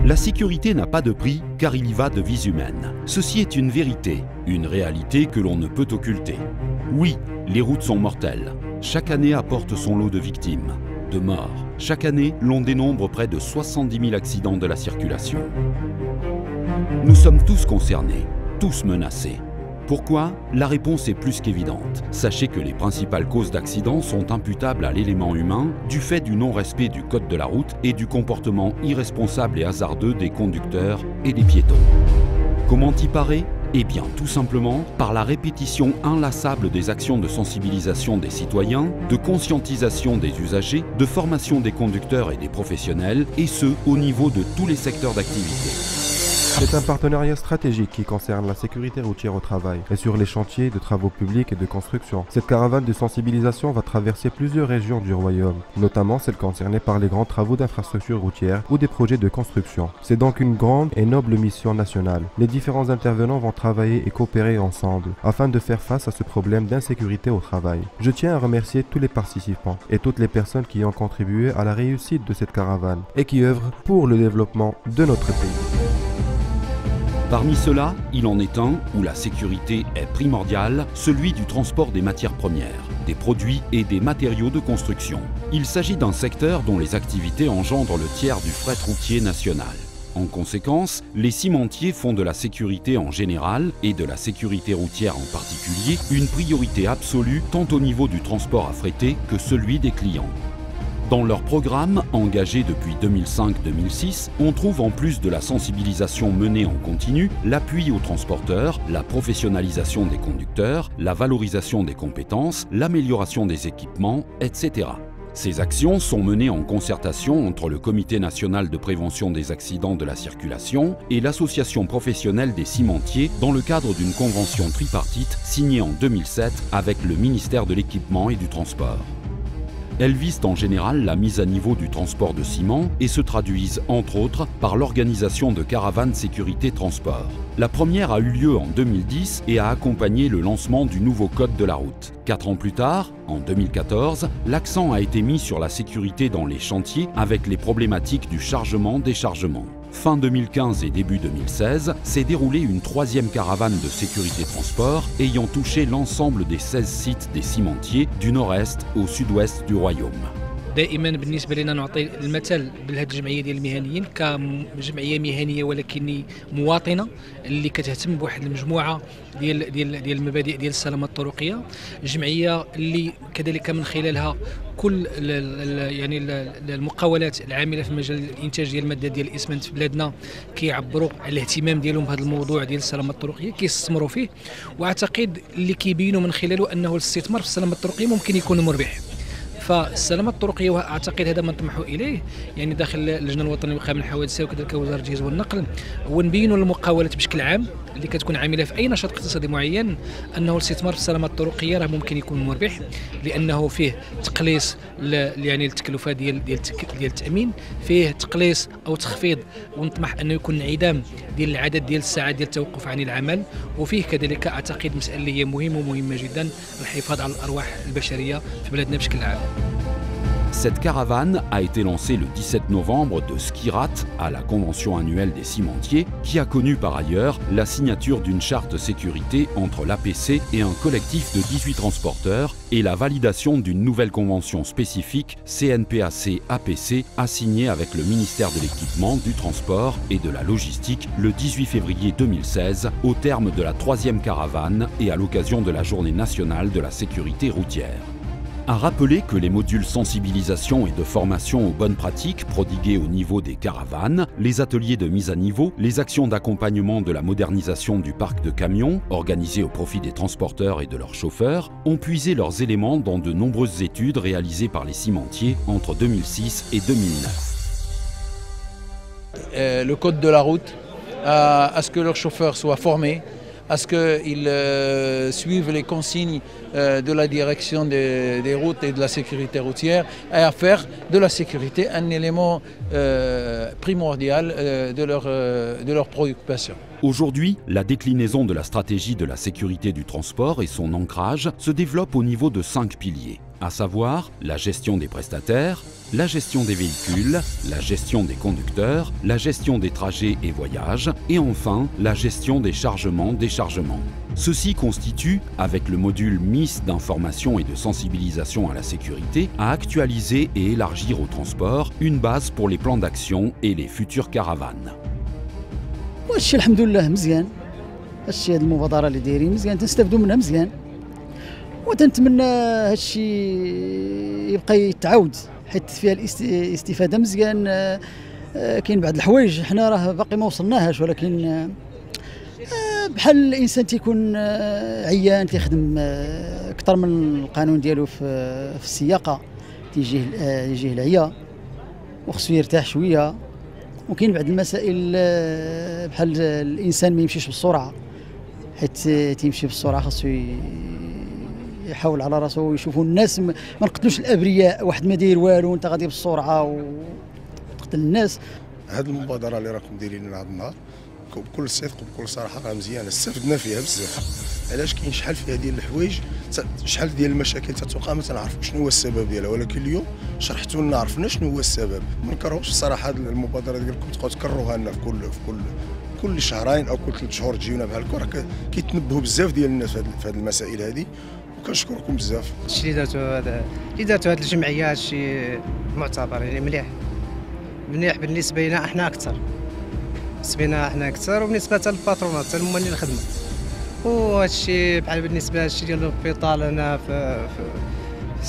La sécurité n'a pas de prix car il y va de vies humaines. Ceci est une vérité, une réalité que l'on ne peut occulter. Oui, les routes sont mortelles. Chaque année apporte son lot de victimes, de morts. Chaque année, l'on dénombre près de 70 000 accidents de la circulation. Nous sommes tous concernés, tous menacés. Pourquoi? La réponse est plus qu'évidente. Sachez que les principales causes d'accidents sont imputables à l'élément humain du fait du non-respect du code de la route et du comportement irresponsable et hasardeux des conducteurs et des piétons. Comment y parer? Eh bien, tout simplement par la répétition inlassable des actions de sensibilisation des citoyens, de conscientisation des usagers, de formation des conducteurs et des professionnels, et ce, au niveau de tous les secteurs d'activité. C'est un partenariat stratégique qui concerne la sécurité routière au travail et sur les chantiers de travaux publics et de construction. Cette caravane de sensibilisation va traverser plusieurs régions du royaume, notamment celles concernées par les grands travaux d'infrastructures routières ou des projets de construction. C'est donc une grande et noble mission nationale. Les différents intervenants vont travailler et coopérer ensemble afin de faire face à ce problème d'insécurité au travail. Je tiens à remercier tous les participants et toutes les personnes qui ont contribué à la réussite de cette caravane et qui œuvrent pour le développement de notre pays. Parmi ceux-là, il en est un où la sécurité est primordiale, celui du transport des matières premières, des produits et des matériaux de construction. Il s'agit d'un secteur dont les activités engendrent le tiers du fret routier national. En conséquence, les cimentiers font de la sécurité en général et de la sécurité routière en particulier une priorité absolue tant au niveau du transport affrété que celui des clients. Dans leur programme, engagé depuis 2005-2006, on trouve en plus de la sensibilisation menée en continu, l'appui aux transporteurs, la professionnalisation des conducteurs, la valorisation des compétences, l'amélioration des équipements, etc. Ces actions sont menées en concertation entre le Comité national de prévention des accidents de la circulation et l'Association professionnelle des cimentiers dans le cadre d'une convention tripartite signée en 2007 avec le ministère de l'Équipement et du Transport. Elles visent en général la mise à niveau du transport de ciment et se traduisent, entre autres, par l'organisation de caravanes sécurité transport. La première a eu lieu en 2010 et a accompagné le lancement du nouveau code de la route. 4 ans plus tard, en 2014, l'accent a été mis sur la sécurité dans les chantiers avec les problématiques du chargement-déchargement. Fin 2015 et début 2016, s'est déroulée une 3e caravane de sécurité transport ayant touché l'ensemble des 16 sites des cimentiers du nord-est au sud-ouest du royaume. دائما بالنسبه لنا نعطي المثل بهذه الجمعيه ديال المهنيين كجمعيه مهنيه ولكن مواطنه اللي كتهتم بواحد المجموعه ديال المبادئ ديال السلامه الطرقيه، جمعيه اللي كذلك من خلالها كل يعني المقاولات العامله في مجال الانتاج ديال الماده ديال الاسمنت في بلادنا كيعبروا على الاهتمام ديالهم بهذا الموضوع ديال السلامه الطرقيه، كيستثمروا فيه، واعتقد اللي كيبينوا من خلاله انه الاستثمار في السلامه الطرقيه ممكن يكون مربح. فالسلامه الطرقيه واعتقد هذا ما نطمحوا اليه يعني داخل اللجنه الوطنيه للوقايه من الحوادث وكذلك وزاره الجهاز والنقل، ونبينوا للمقاولات بشكل عام اللي كتكون عامله في اي نشاط اقتصادي معين انه الاستثمار في السلامه الطرقيه راه ممكن يكون مربح، لانه فيه تقليص يعني التكلفه ديال التامين، فيه تقليص او تخفيض ونطمح انه يكون انعدام ديال العدد ديال الساعات ديال التوقف عن العمل، وفيه كذلك اعتقد مساله اللي هي مهمه جدا الحفاظ على الارواح البشريه في بلادنا بشكل عام. Cette caravane a été lancée le 17 novembre de Skirat à la convention annuelle des cimentiers, qui a connu par ailleurs la signature d'une charte sécurité entre l'APC et un collectif de 18 transporteurs et la validation d'une nouvelle convention spécifique CNPAC-APC assignée avec le ministère de l'Équipement, du Transport et de la Logistique le 18 février 2016 au terme de la 3e caravane et à l'occasion de la Journée nationale de la sécurité routière. À rappeler que les modules sensibilisation et de formation aux bonnes pratiques prodigués au niveau des caravanes, les ateliers de mise à niveau, les actions d'accompagnement de la modernisation du parc de camions, organisés au profit des transporteurs et de leurs chauffeurs, ont puisé leurs éléments dans de nombreuses études réalisées par les cimentiers entre 2006 et 2009. le code de la route, à ce que leurs chauffeurs soient formés, à ce qu'ils suivent les consignes de la direction des routes et de la sécurité routière, et à faire de la sécurité un élément primordial de leur préoccupation. Aujourd'hui, la déclinaison de la stratégie de la sécurité du transport et son ancrage se développe au niveau de 5 piliers, à savoir la gestion des prestataires, la gestion des véhicules, la gestion des conducteurs, la gestion des trajets et voyages, et enfin la gestion des chargements-déchargements. Ceci constitue, avec le module MIS d'information et de sensibilisation à la sécurité, à actualiser et élargir au transport une base pour les plans d'action et les futures caravanes. وهادشي الحمد لله مزيان. هادشي هاد المبادرة اللي دايرين مزيان تنستافدوا منها مزيان. وتنتمنى هادشي يبقى يتعاود حيت فيها الاستفادة مزيان. كاين بعض الحوايج حنا راه باقي ما وصلناهاش ولكن بحال الانسان تيكون عيان تيخدم اكثر من القانون ديالو في السياقة تيجيه العيا وخصو يرتاح شوية. وكاين بعض المسائل بحال الانسان ما يمشيش بالسرعه حيت تيمشي بالسرعه خاصو يحاول على راسو ويشوفوا الناس ما نقتلوش الابرياء. واحد ما داير والو انت غادي بالسرعه وتقتل الناس. هذه المبادره اللي راكم دايرين هذا النهار بكل صدق وبكل صراحه راه مزيانه استفدنا فيها بزاف. علاش كاين شحال فيها ديال الحوايج شحال ديال المشاكل تتوقع ما تنعرفوا شنو هو السبب ديالها ولكن اليوم شرحتوا لنا عرفنا شنو هو السبب. ما نكرهوش الصراحه هذه المبادره ديالكم تبقاو تكرروها لنا في كل شهرين او كل 3 شهور تجيونا بحال هكا راه كيتنبهوا بزاف ديال الناس في هذه المسائل هذه وكنشكركم بزاف. الشيء اللي دارتو هذه الجمعيه هادشي معتبر يعني مليح بالنسبه لنا احنا اكثر. وبالنسبه للباترونات حتى هما اللي الخدمه. وهادشي بحال بالنسبه لهادشي ديال البيطال هنا في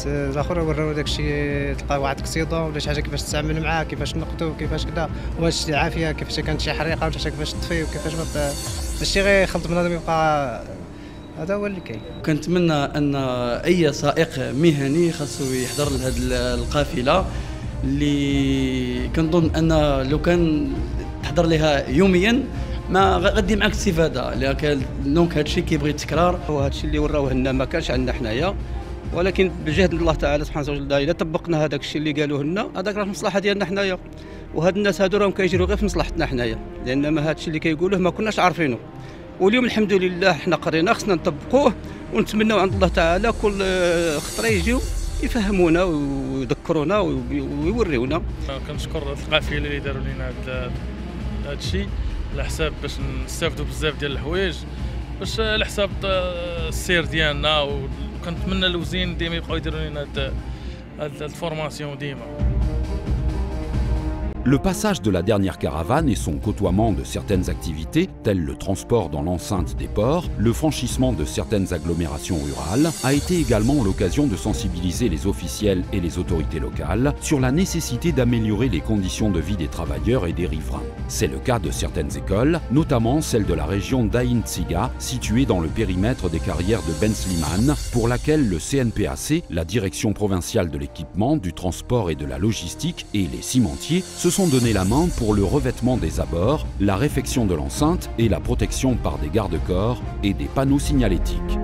الاخر وراو داكشي تلقى واحد اكسيدون ولا شي حاجه كيفاش تتعامل معاه كيفاش نقدو كيفاش كذا وهادشي العافيه كيفاش كانت شي حريقه ولا كيفاش تطفي وكيفاش هادشي غير يخلط بنادم يبقى. هذا هو اللي كاين. كنتمنى ان اي سائق مهني خاصو يحضر لهاد القافله اللي كنظن ان لو كان تحضر لها يوميا ما غادي معك استفاده لكن دونك هادشي كيبغي التكرار. وهادشي اللي وراوه لنا ما كانش عندنا حنايا ولكن بجهد الله تعالى سبحانه وتعالى الا طبقنا هذاك الشيء اللي قالوه لنا هذاك راه في المصلحه ديالنا حنايا. وهاد الناس هادو راهم كيجروا غير في مصلحتنا حنايا لان ما هادشي اللي كيقولوه ما كناش عارفينه واليوم الحمد لله حنا قرينا خصنا نطبقوه ونتمنوا عند الله تعالى كل خطره يجيو يفهمونا ويذكرونا ويوريونا. كنشكر القافله اللي داروا لنا هذا الشيء على حساب باش نستافدوا بزاف ديال الحوايج باش على حساب السير ديالنا. وكنتمنى الوزين ديما يبقاو يديروا لنا هاد الفورماسيون ديما. Le passage de la dernière caravane et son côtoiement de certaines activités, telles le transport dans l'enceinte des ports, le franchissement de certaines agglomérations rurales, a été également l'occasion de sensibiliser les officiels et les autorités locales sur la nécessité d'améliorer les conditions de vie des travailleurs et des riverains. C'est le cas de certaines écoles, notamment celle de la région d'Ain Tsiga, située dans le périmètre des carrières de Ben Slimane, pour laquelle le CNPAC, la Direction provinciale de l'équipement, du transport et de la logistique, et les cimentiers se sont donné la main pour le revêtement des abords, la réfection de l'enceinte et la protection par des garde-corps et des panneaux signalétiques.